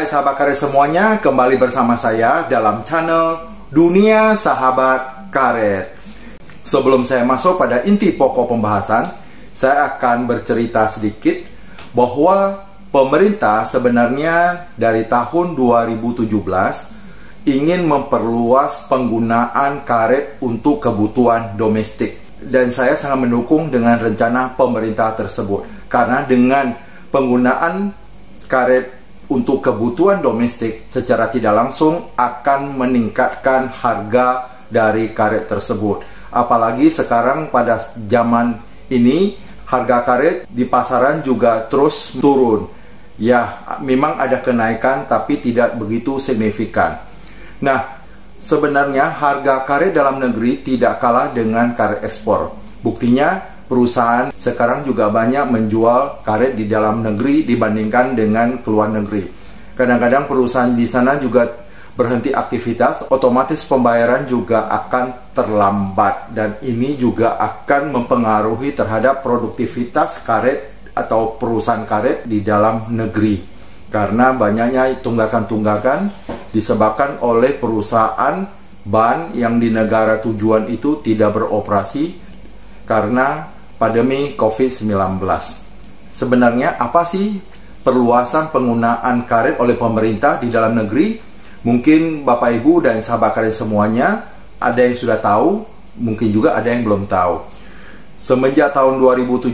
Hai sahabat karet semuanya, kembali bersama saya dalam channel Dunia Sahabat Karet. Sebelum saya masuk pada inti pokok pembahasan, saya akan bercerita sedikit bahwa pemerintah sebenarnya dari tahun 2017 ingin memperluas penggunaan karet untuk kebutuhan domestik. Dan saya sangat mendukung dengan rencana pemerintah tersebut. Karena dengan penggunaan karet untuk kebutuhan domestik secara tidak langsung akan meningkatkan harga dari karet tersebut. Apalagi sekarang pada zaman ini harga karet di pasaran juga terus turun. Ya, memang ada kenaikan tapi tidak begitu signifikan. Nah, sebenarnya harga karet dalam negeri tidak kalah dengan karet ekspor. Buktinya perusahaan sekarang juga banyak menjual karet di dalam negeri dibandingkan dengan keluar negeri. Kadang-kadang perusahaan di sana juga berhenti aktivitas, otomatis pembayaran juga akan terlambat. Dan ini juga akan mempengaruhi terhadap produktivitas karet atau perusahaan karet di dalam negeri. Karena banyaknya tunggakan-tunggakan disebabkan oleh perusahaan ban yang di negara tujuan itu tidak beroperasi karena pandemi COVID-19. Sebenarnya apa sih perluasan penggunaan karet oleh pemerintah di dalam negeri? Mungkin Bapak Ibu dan sahabat karet semuanya ada yang sudah tahu, mungkin juga ada yang belum tahu. Semenjak tahun 2017,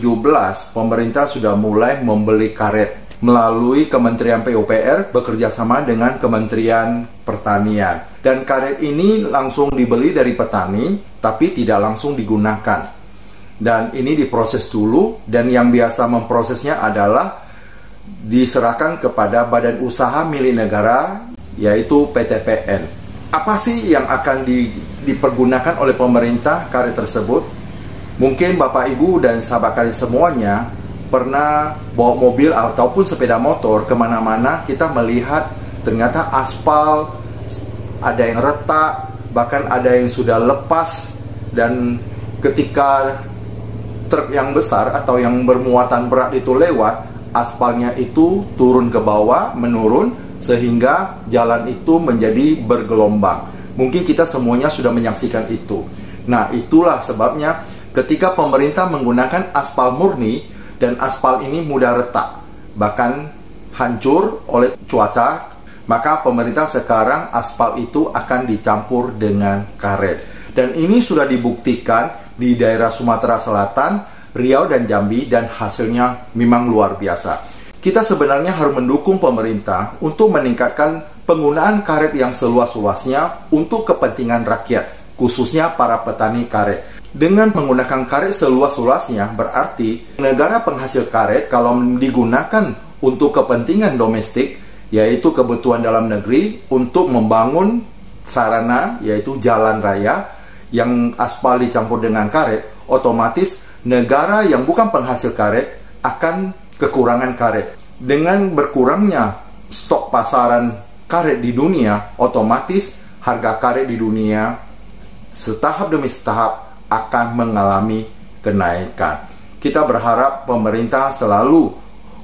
pemerintah sudah mulai membeli karet melalui Kementerian PUPR bekerjasama dengan Kementerian Pertanian. Dan karet ini langsung dibeli dari petani, tapi tidak langsung digunakan. Dan ini diproses dulu, dan yang biasa memprosesnya adalah diserahkan kepada badan usaha milik negara, yaitu PTPN. Apa sih yang akan dipergunakan oleh pemerintah karet tersebut? Mungkin Bapak Ibu dan sahabat karet semuanya pernah bawa mobil ataupun sepeda motor kemana-mana, kita melihat ternyata aspal ada yang retak, bahkan ada yang sudah lepas, dan ketika truk yang besar atau yang bermuatan berat itu lewat, aspalnya itu turun ke bawah, menurun, sehingga jalan itu menjadi bergelombang. Mungkin kita semuanya sudah menyaksikan itu. Nah, itulah sebabnya ketika pemerintah menggunakan aspal murni, dan aspal ini mudah retak, bahkan hancur oleh cuaca, maka pemerintah sekarang aspal itu akan dicampur dengan karet. Dan ini sudah dibuktikan di daerah Sumatera Selatan, Riau dan Jambi, dan hasilnya memang luar biasa. Kita sebenarnya harus mendukung pemerintah untuk meningkatkan penggunaan karet yang seluas-luasnya untuk kepentingan rakyat, khususnya para petani karet. Dengan menggunakan karet seluas-luasnya, berarti negara penghasil karet kalau digunakan untuk kepentingan domestik, yaitu kebutuhan dalam negeri, untuk membangun sarana, yaitu jalan raya, yang aspal dicampur dengan karet, otomatis negara yang bukan penghasil karet akan kekurangan karet. Dengan berkurangnya stok pasaran karet di dunia, otomatis harga karet di dunia setahap demi setahap akan mengalami kenaikan. Kita berharap pemerintah selalu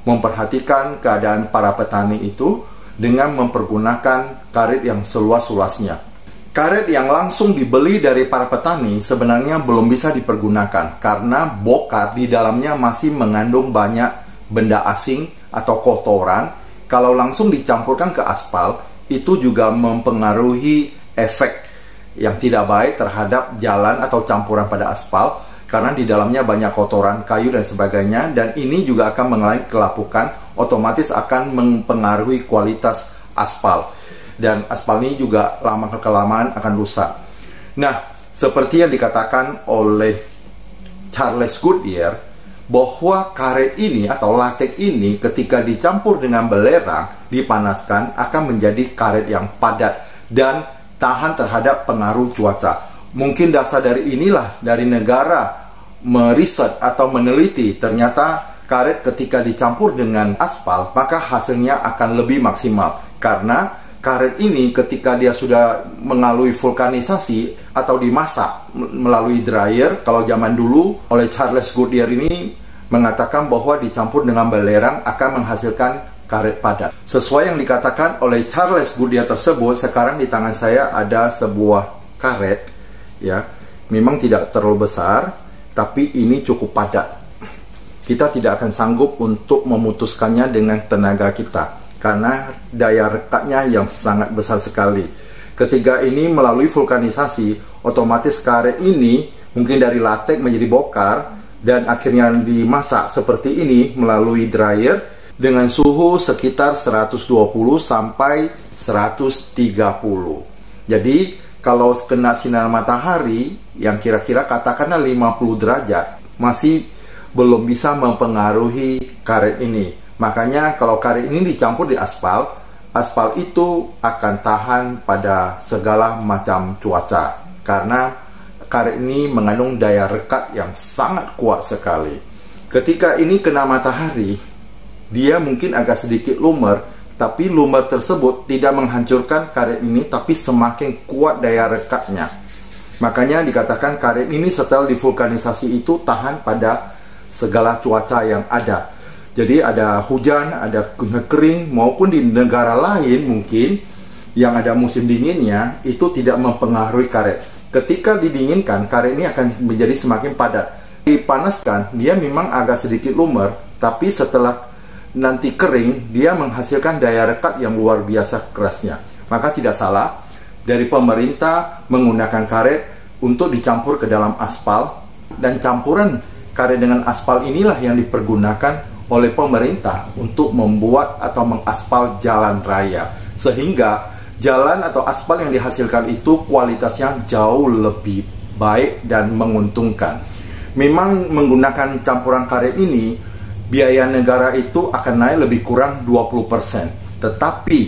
memperhatikan keadaan para petani itu dengan mempergunakan karet yang seluas-luasnya. Karet yang langsung dibeli dari para petani sebenarnya belum bisa dipergunakan karena bokar di dalamnya masih mengandung banyak benda asing atau kotoran. Kalau langsung dicampurkan ke aspal, itu juga mempengaruhi efek yang tidak baik terhadap jalan atau campuran pada aspal karena di dalamnya banyak kotoran, kayu dan sebagainya, dan ini juga akan mengalami kelapukan, otomatis akan mempengaruhi kualitas aspal. Dan aspal ini juga lama-kelamaan akan rusak. Nah, seperti yang dikatakan oleh Charles Goodyear, bahwa karet ini atau latex ini ketika dicampur dengan belerang, dipanaskan, akan menjadi karet yang padat dan tahan terhadap pengaruh cuaca. Mungkin dasar dari inilah dari negara meriset atau meneliti, ternyata karet ketika dicampur dengan aspal, maka hasilnya akan lebih maksimal. Karena karet ini ketika dia sudah melalui vulkanisasi atau dimasak melalui dryer, kalau zaman dulu oleh Charles Goodyear ini mengatakan bahwa dicampur dengan belerang akan menghasilkan karet padat. Sesuai yang dikatakan oleh Charles Goodyear tersebut, sekarang di tangan saya ada sebuah karet, ya, memang tidak terlalu besar, tapi ini cukup padat. Kita tidak akan sanggup untuk memutuskannya dengan tenaga kita, karena daya rekatnya yang sangat besar sekali. Ketika ini melalui vulkanisasi, otomatis karet ini mungkin dari latex menjadi bokar, dan akhirnya dimasak seperti ini melalui dryer dengan suhu sekitar 120 sampai 130. Jadi kalau kena sinar matahari yang kira-kira katakanlah 50 derajat, masih belum bisa mempengaruhi karet ini. Makanya kalau karet ini dicampur di aspal, aspal itu akan tahan pada segala macam cuaca, karena karet ini mengandung daya rekat yang sangat kuat sekali. Ketika ini kena matahari, dia mungkin agak sedikit lumer, tapi lumer tersebut tidak menghancurkan karet ini, tapi semakin kuat daya rekatnya. Makanya dikatakan karet ini setelah divulkanisasi itu tahan pada segala cuaca yang ada. Jadi ada hujan, ada kering, maupun di negara lain mungkin yang ada musim dinginnya, itu tidak mempengaruhi karet. Ketika didinginkan, karet ini akan menjadi semakin padat. Dipanaskan, dia memang agak sedikit lumer, tapi setelah nanti kering, dia menghasilkan daya rekat yang luar biasa kerasnya. Maka tidak salah dari pemerintah menggunakan karet untuk dicampur ke dalam aspal, dan campuran karet dengan aspal inilah yang dipergunakan oleh pemerintah untuk membuat atau mengaspal jalan raya, sehingga jalan atau aspal yang dihasilkan itu kualitasnya jauh lebih baik dan menguntungkan. Memang menggunakan campuran karet ini, biaya negara itu akan naik lebih kurang 20%. Tetapi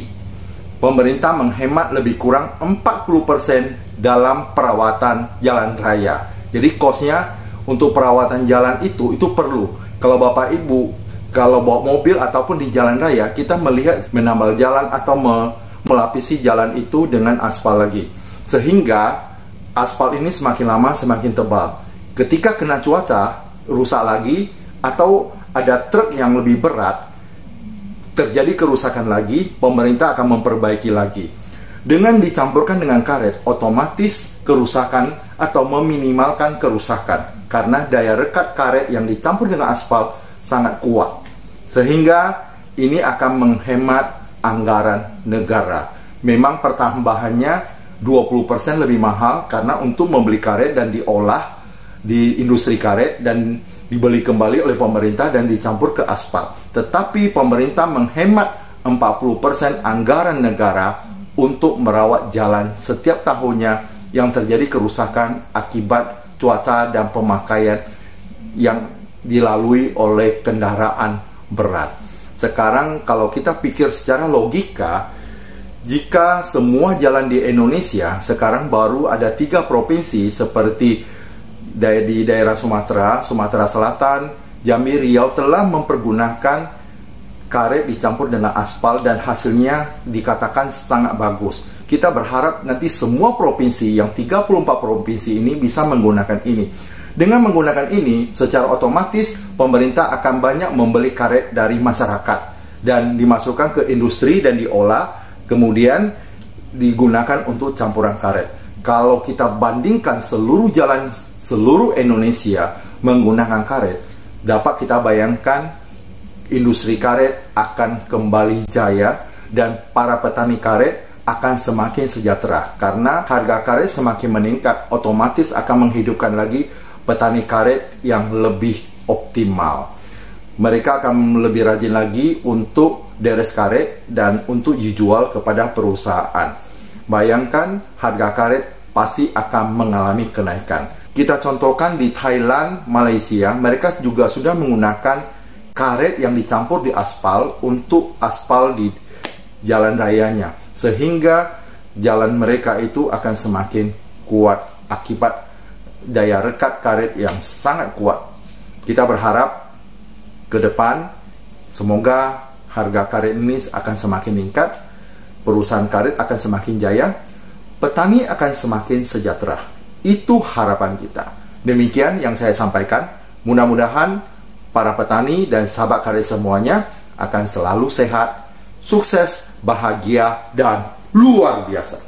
pemerintah menghemat lebih kurang 40% dalam perawatan jalan raya. Jadi kosnya untuk perawatan jalan itu perlu. Kalau Bapak Ibu, kalau bawa mobil ataupun di jalan raya, kita melihat menambal jalan atau melapisi jalan itu dengan aspal lagi, sehingga aspal ini semakin lama semakin tebal. Ketika kena cuaca rusak lagi, atau ada truk yang lebih berat terjadi kerusakan lagi, pemerintah akan memperbaiki lagi. Dengan dicampurkan dengan karet, otomatis kerusakan atau meminimalkan kerusakan, karena daya rekat karet yang dicampur dengan aspal sangat kuat, sehingga ini akan menghemat anggaran negara. Memang pertambahannya 20% lebih mahal, karena untuk membeli karet dan diolah di industri karet dan dibeli kembali oleh pemerintah dan dicampur ke aspal. Tetapi pemerintah menghemat 40% anggaran negara untuk merawat jalan setiap tahunnya yang terjadi kerusakan akibat cuaca dan pemakaian yang dilalui oleh kendaraan berat. Sekarang kalau kita pikir secara logika, jika semua jalan di Indonesia sekarang baru ada 3 provinsi seperti di daerah Sumatera Selatan, Jambi, Riau telah mempergunakan karet dicampur dengan aspal dan hasilnya dikatakan sangat bagus. Kita berharap nanti semua provinsi, yang 34 provinsi ini, bisa menggunakan ini. Dengan menggunakan ini, secara otomatis pemerintah akan banyak membeli karet dari masyarakat dan dimasukkan ke industri dan diolah, kemudian digunakan untuk campuran karet. Kalau kita bandingkan seluruh jalan seluruh Indonesia menggunakan karet, dapat kita bayangkan industri karet akan kembali jaya dan para petani karet akan semakin sejahtera, karena harga karet semakin meningkat, otomatis akan menghidupkan lagi petani karet yang lebih optimal. Mereka akan lebih rajin lagi untuk deres karet dan untuk dijual kepada perusahaan. Bayangkan harga karet pasti akan mengalami kenaikan. Kita contohkan di Thailand, Malaysia, mereka juga sudah menggunakan karet yang dicampur di aspal untuk aspal di jalan rayanya, sehingga jalan mereka itu akan semakin kuat akibat daya rekat karet yang sangat kuat. Kita berharap ke depan semoga harga karet ini akan semakin meningkat, perusahaan karet akan semakin jaya, petani akan semakin sejahtera. Itu harapan kita. Demikian yang saya sampaikan. Mudah-mudahan para petani dan sahabat karet semuanya akan selalu sehat, sukses, bahagia, dan luar biasa.